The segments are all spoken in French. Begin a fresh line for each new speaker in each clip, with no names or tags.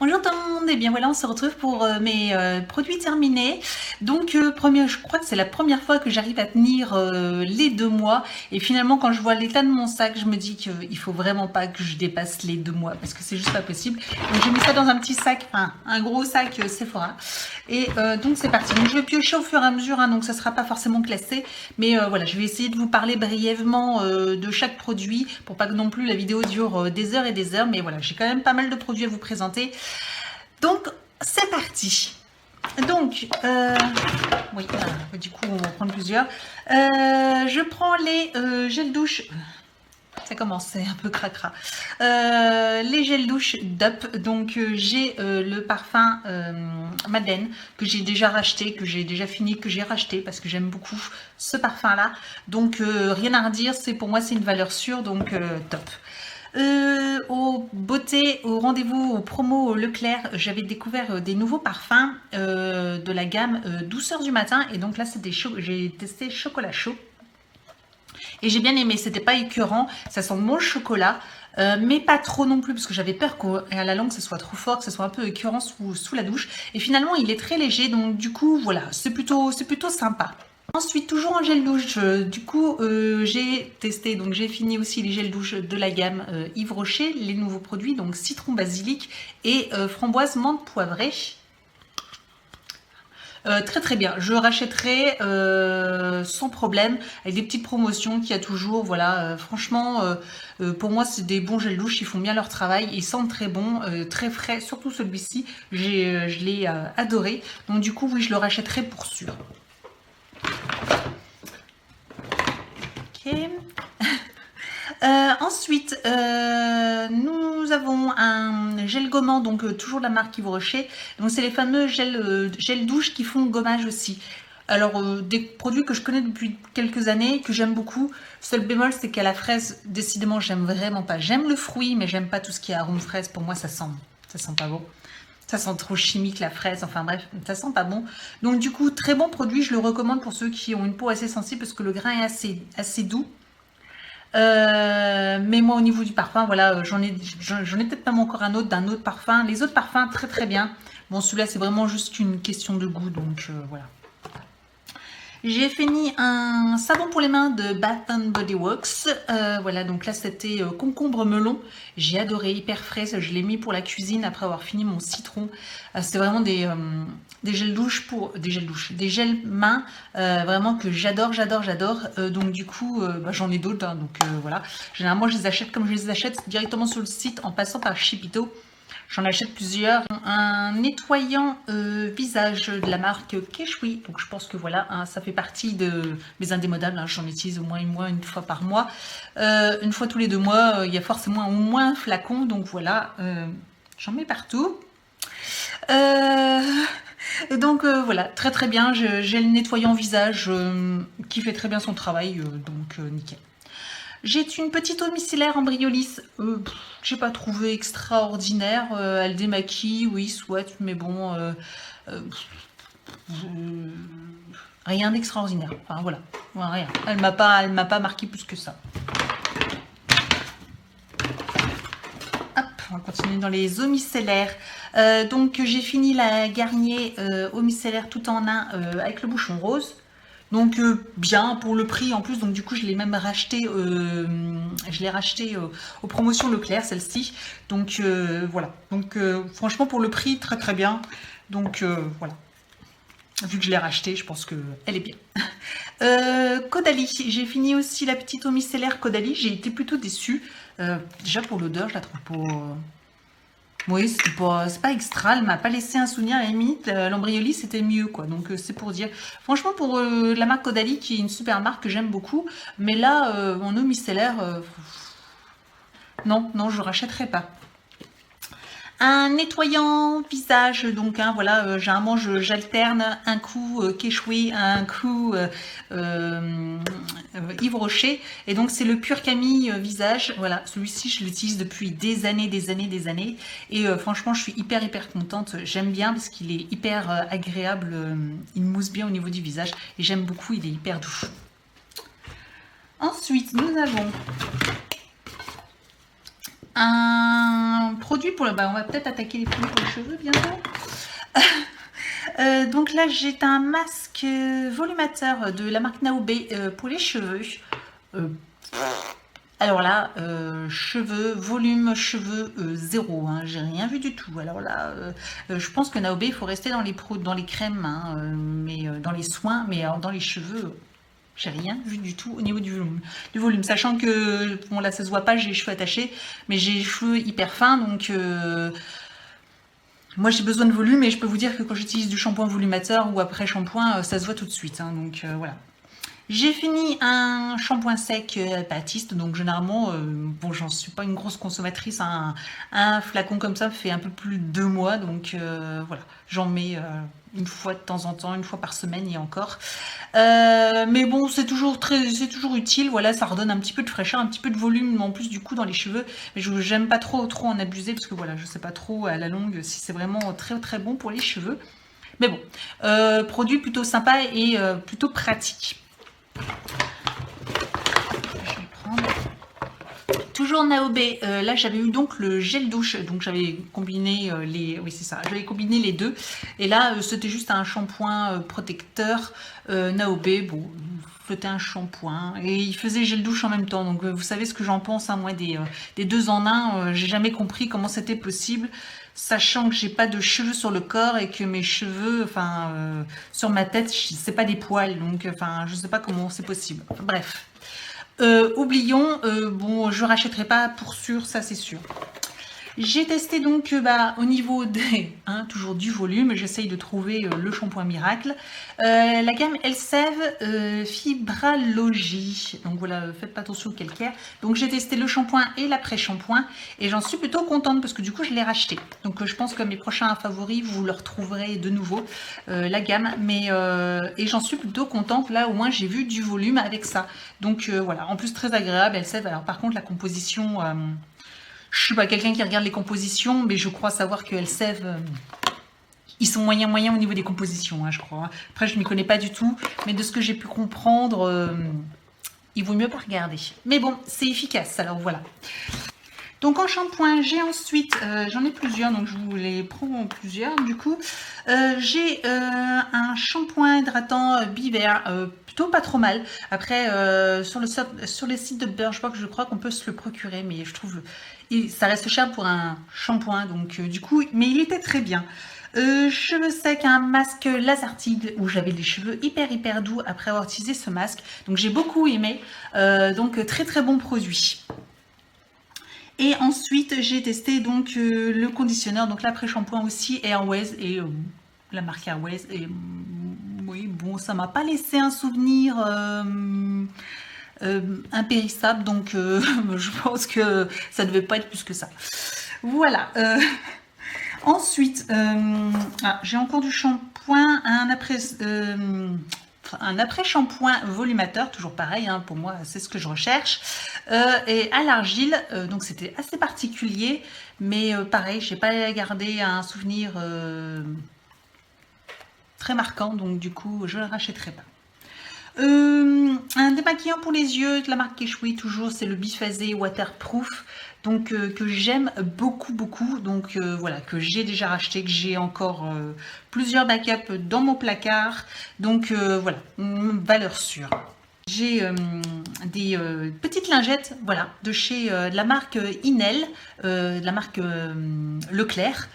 Bonjour tout le monde, et bien voilà, on se retrouve pour mes produits terminés. Donc, je crois que c'est la première fois que j'arrive à tenir les 2 mois. Et finalement, quand je vois l'état de mon sac, je me dis qu'il faut vraiment pas que je dépasse les 2 mois parce que c'est juste pas possible. Donc, j'ai mis ça dans un petit sac, enfin un gros sac Sephora. Et donc, c'est parti. Donc, je vais piocher au fur et à mesure, hein, donc ça sera pas forcément classé. Mais voilà, je vais essayer de vous parler brièvement de chaque produit pour pas que non plus la vidéo dure des heures et des heures. Mais voilà, j'ai quand même pas mal de produits à vous présenter. Donc, c'est parti. Donc, oui, du coup, on va prendre plusieurs. Je prends les gels douche. Ça commence, c'est un peu cracra. Les gels douche DUP. Donc, j'ai le parfum Madeleine que j'ai déjà racheté, que j'ai déjà fini, que j'ai racheté parce que j'aime beaucoup ce parfum-là. Donc, rien à redire. Pour moi, c'est une valeur sûre. Donc, top. Au beauté, au rendez-vous, au promo Leclerc, j'avais découvert des nouveaux parfums de la gamme douceur du matin. Et donc là, j'ai testé chocolat chaud. Et j'ai bien aimé, c'était pas écœurant, ça sent bon le chocolat. Mais pas trop non plus, parce que j'avais peur qu'à la langue, ça soit trop fort, que ça soit un peu écœurant sous la douche. Et finalement, il est très léger, donc du coup, voilà, c'est plutôt sympa. Ensuite, toujours en gel douche, j'ai testé, donc j'ai fini aussi les gels douche de la gamme Yves Rocher, les nouveaux produits, donc citron basilic et framboise menthe poivrée. Très très bien, je rachèterai sans problème avec des petites promotions qu'il y a toujours. Voilà, franchement, pour moi c'est des bons gels douche, ils font bien leur travail, ils sentent très bon, très frais, surtout celui-ci, je l'ai adoré. Donc du coup, oui, je le rachèterai pour sûr. Ok. Ensuite, nous avons un gel gommant, donc toujours de la marque Yves Rocher. Donc c'est les fameux gel douche qui font gommage aussi. Alors des produits que je connais depuis quelques années, que j'aime beaucoup. Seul bémol, c'est qu'à la fraise, décidément, j'aime vraiment pas. J'aime le fruit, mais j'aime pas tout ce qui est arôme fraise. Pour moi, ça sent pas bon. Ça sent trop chimique la fraise, enfin bref, ça sent pas bon. Donc du coup, très bon produit, je le recommande pour ceux qui ont une peau assez sensible parce que le grain est assez doux. Mais moi au niveau du parfum, voilà, j'en ai peut-être même encore un autre d'un autre parfum. Les autres parfums, très très bien. Bon, celui-là, c'est vraiment juste une question de goût, donc voilà. J'ai fini un savon pour les mains de Bath Body Works. Voilà, donc là c'était concombre melon. J'ai adoré, hyper frais. Je l'ai mis pour la cuisine après avoir fini mon citron. C'est vraiment des gels douche des gels mains vraiment que j'adore. Donc du coup, j'en ai d'autres. Hein, donc voilà. Généralement, je les achète directement sur le site en passant par Shipito. J'en achète plusieurs. Un nettoyant visage de la marque Keshui. Donc je pense que voilà, hein, ça fait partie de mes indémodables. Hein, j'en utilise au moins une fois par mois. Une fois tous les 2 mois, il y a forcément au moins un flacon. Donc voilà, j'en mets partout. Donc voilà, très très bien. J'ai le nettoyant visage qui fait très bien son travail. Donc nickel. J'ai une petite eau micellaire en briolis. J'ai pas trouvé extraordinaire. Elle démaquille, oui, soit, mais bon, rien d'extraordinaire. Enfin voilà, rien. Elle m'a pas marqué plus que ça. Hop, on va continuer dans les eaux micellaires. Donc j'ai fini la Garnier eau micellaire tout en un avec le bouchon rose. Donc bien pour le prix en plus, donc du coup je l'ai même racheté, aux promotions Leclerc celle-ci. Donc voilà, donc franchement pour le prix très très bien. Donc voilà, vu que je l'ai racheté, je pense que elle est bien. Caudalie, j'ai fini aussi la petite eau micellaire Caudalie, j'ai été plutôt déçue. Déjà pour l'odeur, je la trouve pas. Oui, c'est pas extra, elle m'a pas laissé un souvenir, à la limite, l'Embryolis c'était mieux quoi, donc c'est pour dire. Franchement pour la marque Caudalie qui est une super marque que j'aime beaucoup, mais là en eau micellaire, non, je rachèterai pas. Un nettoyant visage, donc hein, voilà, généralement j'alterne un coup Keshui, un coup Yves Rocher, et donc c'est le Pur Camille visage. Voilà, celui-ci je l'utilise depuis des années, et franchement je suis hyper contente. J'aime bien parce qu'il est hyper agréable, il mousse bien au niveau du visage et j'aime beaucoup, il est hyper doux. Ensuite nous avons un produit pour le... Bah, on va peut-être attaquer les produits pour les cheveux bientôt. Donc là, j'ai un masque volumateur de la marque Naobe pour les cheveux. Alors là, cheveux, volume, cheveux, zéro, hein, j'ai rien vu du tout. Alors là, je pense que Naobe, il faut rester dans les crèmes, hein, mais dans les soins, mais dans les cheveux, j'ai rien vu du tout au niveau du volume. Sachant que, bon là, ça se voit pas, j'ai les cheveux attachés, mais j'ai les cheveux hyper fins, donc moi j'ai besoin de volume, et je peux vous dire que quand j'utilise du shampoing volumateur ou après shampoing, ça se voit tout de suite, hein, donc voilà. J'ai fini un shampoing sec Baptiste, donc généralement, bon, j'en suis pas une grosse consommatrice, un flacon comme ça me fait un peu plus de 2 mois, donc voilà, j'en mets une fois de temps en temps, une fois par semaine et encore. Mais bon, c'est toujours utile, voilà, ça redonne un petit peu de fraîcheur, un petit peu de volume en plus du coup dans les cheveux, mais j'aime pas trop en abuser parce que voilà, je sais pas trop à la longue si c'est vraiment très très bon pour les cheveux. Mais bon, produit plutôt sympa et plutôt pratique. Je vais prendre toujours Naobe. Là j'avais eu donc le gel douche, donc j'avais combiné oui c'est ça, j'avais combiné les deux, et là c'était juste un shampoing protecteur Naobe. Bon, c'était un shampoing et il faisait gel douche en même temps, donc vous savez ce que j'en pense, hein, moi des deux en un. J'ai jamais compris comment c'était possible, sachant que j'ai pas de cheveux sur le corps et que mes cheveux, enfin sur ma tête, c'est pas des poils, donc enfin je sais pas comment c'est possible. Enfin, bref, oublions. Bon, je rachèterai pas pour sûr, ça c'est sûr. J'ai testé donc au niveau des, hein, toujours du volume, j'essaye de trouver le shampoing miracle. La gamme Elseve Fibralogie. Donc voilà, faites pas attention au calcaire. Donc j'ai testé le shampoing et l'après-shampoing et j'en suis plutôt contente parce que du coup je l'ai racheté. Donc je pense que mes prochains favoris, vous le retrouverez de nouveau, la gamme. Mais et j'en suis plutôt contente, là au moins j'ai vu du volume avec ça. Donc voilà, en plus très agréable Elseve. Alors par contre la composition... je suis pas quelqu'un qui regarde les compositions, mais je crois savoir que Elseve, ils sont moyens au niveau des compositions, hein, je crois. Après, je ne m'y connais pas du tout, mais de ce que j'ai pu comprendre, il vaut mieux pas regarder. Mais bon, c'est efficace, alors voilà. Donc en shampoing, j'ai ensuite, j'en ai plusieurs, donc je vous les prends en plusieurs du coup. J'ai un shampoing hydratant Biver, plutôt pas trop mal. Après, sur les sites de Birchbox, je crois qu'on peut se le procurer, mais je trouve ça reste cher pour un shampoing, donc du coup, mais il était très bien. Cheveux secs, un masque Lasertide où j'avais les cheveux hyper doux après avoir utilisé ce masque, donc j'ai beaucoup aimé. Donc très très bon produit. Et ensuite, j'ai testé donc le conditionneur, donc l'après-shampoing aussi, Airways, et la marque Airways. Et oui, bon, ça m'a pas laissé un souvenir impérissable, donc je pense que ça devait pas être plus que ça. Voilà. Ensuite, j'ai encore du shampoing, un après-shampoing volumateur, toujours pareil, hein, pour moi c'est ce que je recherche, et à l'argile, donc c'était assez particulier, mais pareil, j'ai pas gardé un souvenir très marquant, donc du coup je ne le rachèterai pas. Un démaquillant pour les yeux de la marque Keshui, toujours, c'est le biphasé waterproof, donc que j'aime beaucoup, donc voilà, que j'ai déjà racheté, que j'ai encore plusieurs backups dans mon placard, donc voilà, valeur sûre. J'ai des petites lingettes, voilà, de chez de la marque Inel, de la marque Leclerc.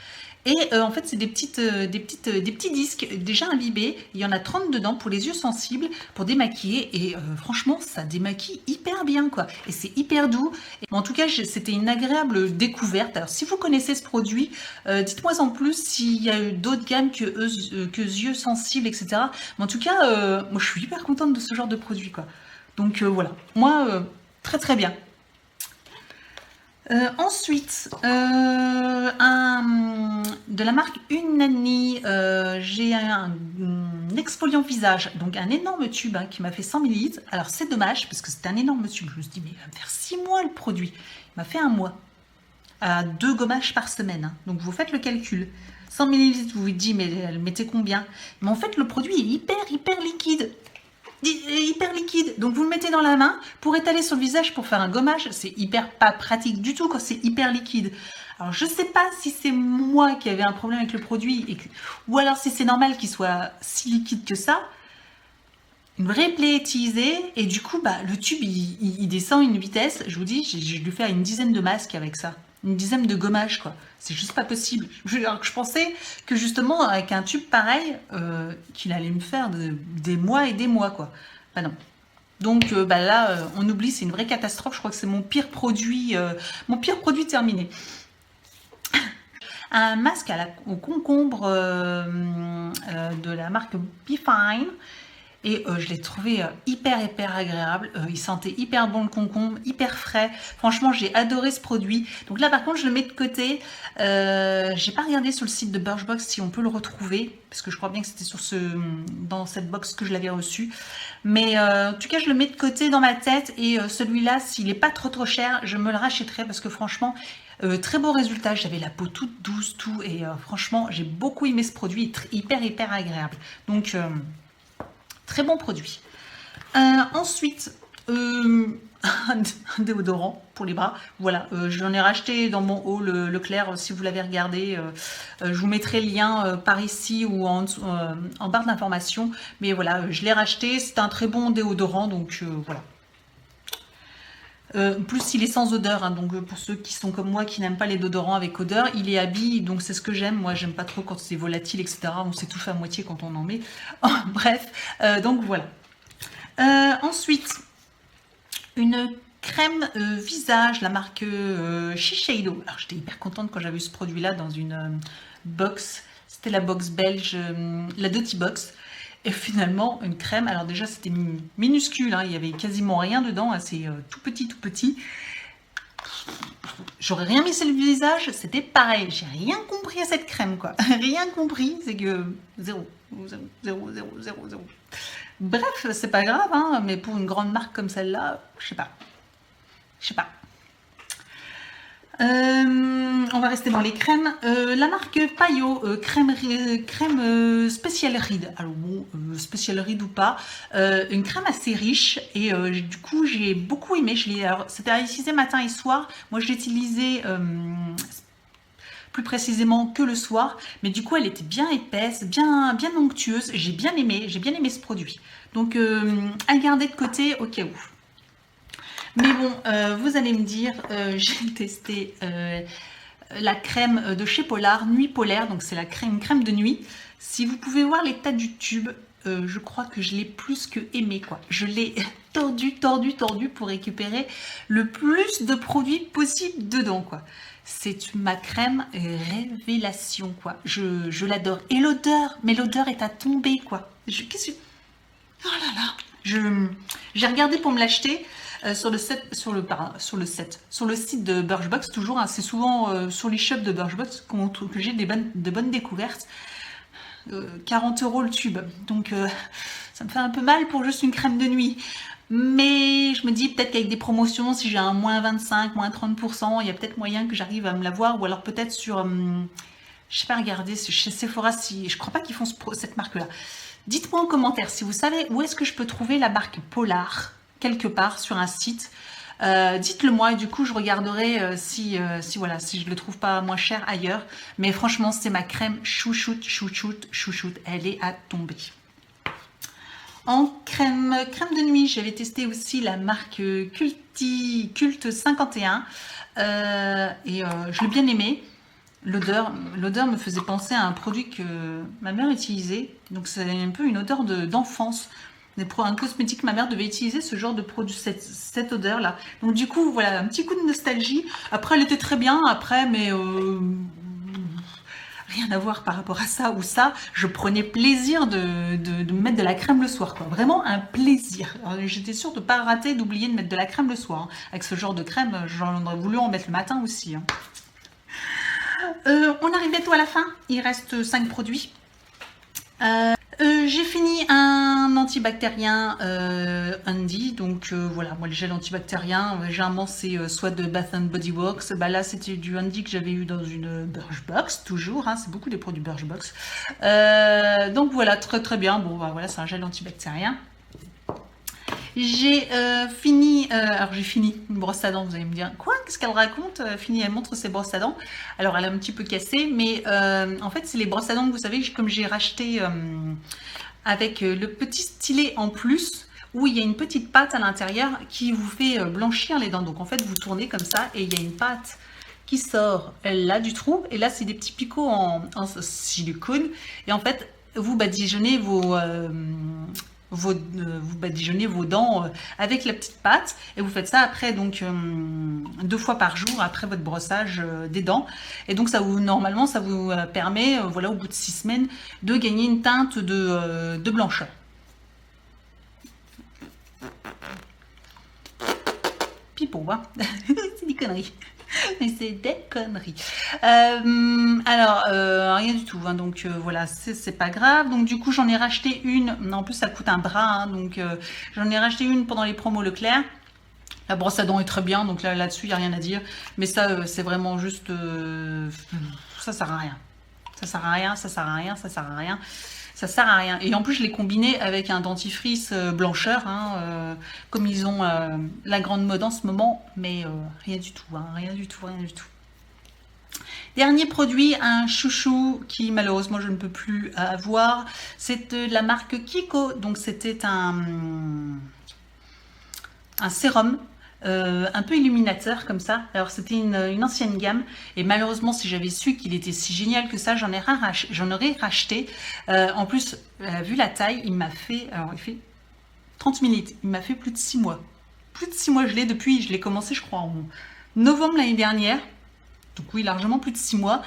Et en fait, c'est des petits disques déjà imbibés. Il y en a 30 dedans pour les yeux sensibles, pour démaquiller. Et franchement, ça démaquille hyper bien, quoi. Et c'est hyper doux. Et, en tout cas, c'était une agréable découverte. Alors, si vous connaissez ce produit, dites-moi en plus s'il y a eu d'autres gammes que yeux sensibles, etc. Mais en tout cas, moi, je suis hyper contente de ce genre de produit, quoi. Donc voilà, moi, très bien. Ensuite, de la marque Unani, j'ai un exfoliant visage, donc un énorme tube, hein, qui m'a fait 100 ml. Alors c'est dommage parce que c'est un énorme tube. Je me suis dit, mais il va me faire 6 mois le produit. Il m'a fait 1 mois à 2 gommages par semaine, hein. Donc vous faites le calcul. 100 ml, vous vous dites, mais elle mettait combien? Mais en fait, le produit est hyper liquide. hyper liquide. Donc vous le mettez dans la main pour étaler sur le visage pour faire un gommage. C'est hyper pas pratique du tout quand c'est hyper liquide. Alors je sais pas si c'est moi qui avais un problème avec le produit ou alors si c'est normal qu'il soit si liquide que ça. Une vraie plaie utilisée et du coup bah, le tube il descend une vitesse. Je vous dis, j'ai dû faire une dizaine de masques avec ça. Une dizaine de gommages quoi. C'est juste pas possible. Alors que je pensais que justement avec un tube pareil, qu'il allait me faire des mois et des mois quoi. Bah non. Donc bah là, on oublie, c'est une vraie catastrophe. Je crois que c'est mon pire produit terminé. Un masque au concombre de la marque Be Fine. Et je l'ai trouvé hyper agréable. Il sentait hyper bon le concombre, hyper frais. Franchement, j'ai adoré ce produit. Donc là, par contre, je le mets de côté. J'ai pas regardé sur le site de Birchbox si on peut le retrouver, parce que je crois bien que c'était dans cette box que je l'avais reçu. Mais en tout cas, je le mets de côté dans ma tête. Et celui-là, s'il est pas trop cher, je me le rachèterai parce que franchement, très beau résultat. J'avais la peau toute douce, tout. Et franchement, j'ai beaucoup aimé ce produit. Hyper agréable. Donc très bon produit. Ensuite, un déodorant pour les bras. Voilà, j'en ai racheté dans mon haul Leclerc. Si vous l'avez regardé, je vous mettrai le lien par ici ou en barre d'information. Mais voilà, je l'ai racheté. C'est un très bon déodorant, donc voilà. Plus il est sans odeur, hein, donc pour ceux qui sont comme moi qui n'aiment pas les déodorants avec odeur, il est à billes, donc c'est ce que j'aime. Moi j'aime pas trop quand c'est volatile, etc. On s'étouffe à moitié quand on en met. Bref, donc voilà. Ensuite, une crème visage, la marque Shiseido. Alors j'étais hyper contente quand j'avais vu ce produit là dans une box. C'était la box belge, la Doty Box. Et finalement, une crème, alors déjà c'était minuscule, hein, il y avait quasiment rien dedans, hein, c'est tout petit. J'aurais rien mis sur le visage, c'était pareil, j'ai rien compris à cette crème quoi, rien compris, c'est que zéro. Bref, c'est pas grave, hein, mais pour une grande marque comme celle-là, je sais pas. On va rester dans les crèmes. La marque Payot, crème spécial ride. Alors bon, spécial ride ou pas, une crème assez riche et du coup j'ai beaucoup aimé. C'était à utiliser matin et soir. Moi je l'ai utilisée plus précisément que le soir, mais du coup elle était bien épaisse, bien onctueuse. J'ai bien aimé ce produit. Donc à le garder de côté au cas où. Mais bon, vous allez me dire, j'ai testé la crème de chez Polar, Nuit Polaire, donc c'est une crème de nuit. Si vous pouvez voir l'état du tube, je crois que je l'ai plus que aimé, quoi. Je l'ai tordu pour récupérer le plus de produits possible dedans, quoi. C'est ma crème révélation, quoi. Je l'adore. Et l'odeur, mais l'odeur est à tomber, quoi. Oh là là. J'ai regardé pour me l'acheter. Sur le site de Birchbox, toujours, hein, c'est souvent sur les shops de Birchbox que j'ai de bonnes découvertes. 40 € le tube, donc ça me fait un peu mal pour juste une crème de nuit. Mais je me dis peut-être qu'avec des promotions, si j'ai un moins 25, moins 30%, il y a peut-être moyen que j'arrive à me l'avoir, ou alors peut-être sur, je sais pas, regardez, chez Sephora, je crois pas qu'ils font cette marque-là. Dites-moi en commentaire si vous savez où est-ce que je peux trouver la marque Polar, quelque part sur un site. Dites-le moi et du coup je regarderai si je le trouve pas moins cher ailleurs. Mais franchement c'est ma crème chouchoute. Elle est à tomber. En crème de nuit, j'avais testé aussi la marque Culte 51 et je l'ai bien aimé. L'odeur me faisait penser à un produit que ma mère utilisait. Donc c'est un peu une odeur d'enfance. Un cosmétique, ma mère devait utiliser ce genre de produit, cette odeur là. Donc du coup voilà, un petit coup de nostalgie. Après elle était très bien, mais rien à voir par rapport à ça ou ça. Je prenais plaisir de mettre de la crème le soir, quoi. Vraiment un plaisir. J'étais sûre de ne pas rater, d'oublier de mettre de la crème le soir, hein. Avec ce genre de crème, j'en aurais voulu en mettre le matin aussi, hein. On arrive bientôt à la fin, il reste 5 produits. J'ai fini un antibactérien Handy, donc voilà, moi le gel antibactérien, généralement c'est soit de Bath and Body Works, bah là c'était du Handy que j'avais eu dans une Birchbox, toujours, hein, c'est beaucoup des produits Birchbox. Donc voilà, très bien, bon bah voilà, c'est un gel antibactérien. J'ai fini, alors j'ai fini une brosse à dents, vous allez me dire, quoi, qu'est-ce qu'elle raconte? Fini, elle montre ses brosses à dents. Alors elle est un petit peu cassée, mais en fait c'est les brosses à dents que vous savez, comme j'ai racheté avec le petit stylet en plus, où il y a une petite pâte à l'intérieur qui vous fait blanchir les dents. Donc en fait vous tournez comme ça et il y a une pâte qui sort là du trou, et là c'est des petits picots en silicone, et en fait vous badigeonnez vous badigeonnez vos dents avec la petite pâte, et vous faites ça après, donc 2 fois par jour après votre brossage des dents, et donc ça vous, normalement ça vous permet, voilà, au bout de 6 semaines de gagner une teinte de blancheur. Pipo, hein. C'est des conneries. Mais c'est des conneries. Alors, rien du tout. Hein, donc voilà, c'est pas grave. Donc du coup, j'en ai racheté une. En plus, ça coûte un bras. Hein, donc j'en ai racheté une pendant les promos Leclerc. La brosse à dents est très bien. Donc là-dessus, il n'y a rien à dire. Mais ça, c'est vraiment juste... ça sert à rien. Ça sert à rien, ça sert à rien, ça sert à rien. Ça sert à rien. Et en plus, je l'ai combiné avec un dentifrice blancheur, hein, comme ils ont la grande mode en ce moment, mais rien du tout, hein, rien du tout, rien du tout. Dernier produit, un chouchou qui malheureusement je ne peux plus avoir, c'est de la marque Kiko. Donc c'était un sérum un peu illuminateur comme ça. Alors c'était une ancienne gamme, et malheureusement si j'avais su qu'il était si génial que ça, j'en aurais racheté. En plus, vu la taille, il m'a fait, alors il fait 30 minutes, il m'a fait plus de 6 mois. Plus de 6 mois, je l'ai commencé je crois en novembre l'année dernière. Donc oui, largement plus de 6 mois.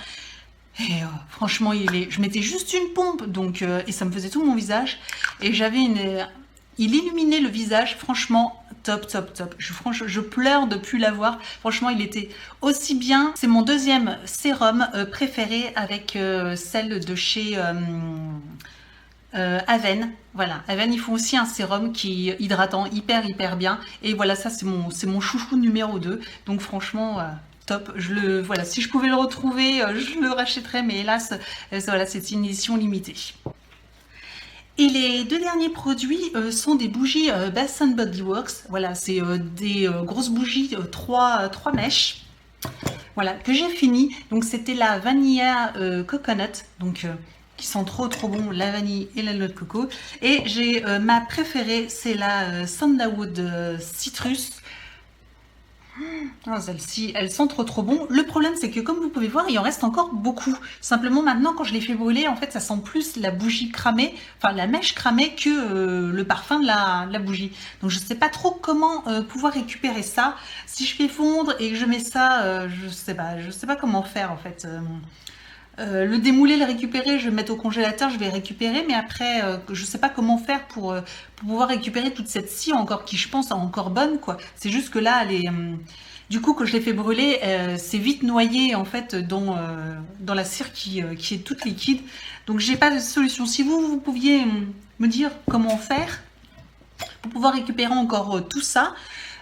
Et franchement, je mettais juste une pompe, donc, et ça me faisait tout mon visage. Et il illuminait le visage, franchement, top, top, top. Je pleure de plus l'avoir. Franchement, il était aussi bien. C'est mon deuxième sérum préféré, avec celle de chez Aven. Voilà, Aven, ils font aussi un sérum qui est hydratant, hyper bien. Et voilà, ça c'est mon chouchou numéro 2. Donc franchement... top, voilà, si je pouvais le retrouver, je le rachèterais, mais hélas, voilà, c'est une édition limitée. Et les 2 derniers produits sont des bougies Bath & Body Works. Voilà, c'est des grosses bougies 3 mèches. Voilà, que j'ai fini. Donc c'était la Vanilla Coconut, donc qui sent trop bon, la vanille et la noix de coco. Et j'ai ma préférée, c'est la Sandalwood Citrus. Celle-ci, elle sent trop bon. Le problème, c'est que comme vous pouvez voir, il en reste encore beaucoup. Simplement, maintenant, quand je l'ai fait brûler, en fait, ça sent plus la bougie cramée, enfin la mèche cramée, que le parfum de la bougie. Donc, je ne sais pas trop comment pouvoir récupérer ça. Si je fais fondre et que je mets ça, je sais pas comment faire, en fait. Le démouler, le récupérer, je vais le mettre au congélateur, je vais récupérer, mais après, je sais pas comment faire pour pouvoir récupérer toute cette scie encore, qui je pense est encore bonne, quoi. C'est juste que là, elle est, du coup, quand je l'ai fait brûler, c'est vite noyé, en fait, dans la cire qui est toute liquide. Donc, j'ai pas de solution. Si vous pouviez me dire comment faire pour pouvoir récupérer encore tout ça.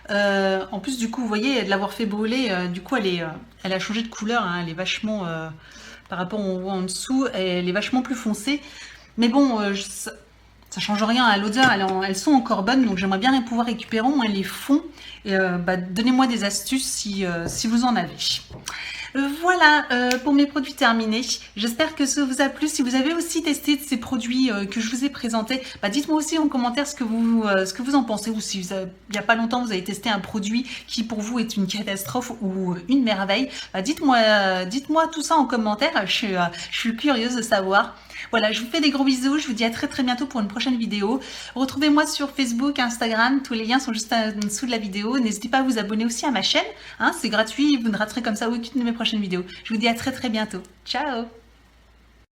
En plus, du coup, vous voyez, de l'avoir fait brûler, du coup, elle a changé de couleur, hein, elle est vachement... par rapport au en dessous, elle est vachement plus foncée. Mais bon, ça change rien à l'odeur, elles sont encore bonnes, donc j'aimerais bien pouvoir récupérer au moins les fonds. Et donnez-moi des astuces si vous en avez. Voilà pour mes produits terminés. J'espère que ça vous a plu. Si vous avez aussi testé de ces produits que je vous ai présentés, dites-moi aussi en commentaire ce que vous en pensez, ou si il n'y a pas longtemps vous avez testé un produit qui pour vous est une catastrophe ou une merveille. Dites-moi tout ça en commentaire. Je suis curieuse de savoir. Voilà, je vous fais des gros bisous, je vous dis à très bientôt pour une prochaine vidéo. Retrouvez-moi sur Facebook, Instagram, tous les liens sont juste en dessous de la vidéo. N'hésitez pas à vous abonner aussi à ma chaîne, hein, c'est gratuit, vous ne raterez comme ça aucune de mes prochaines vidéos. Je vous dis à très bientôt. Ciao!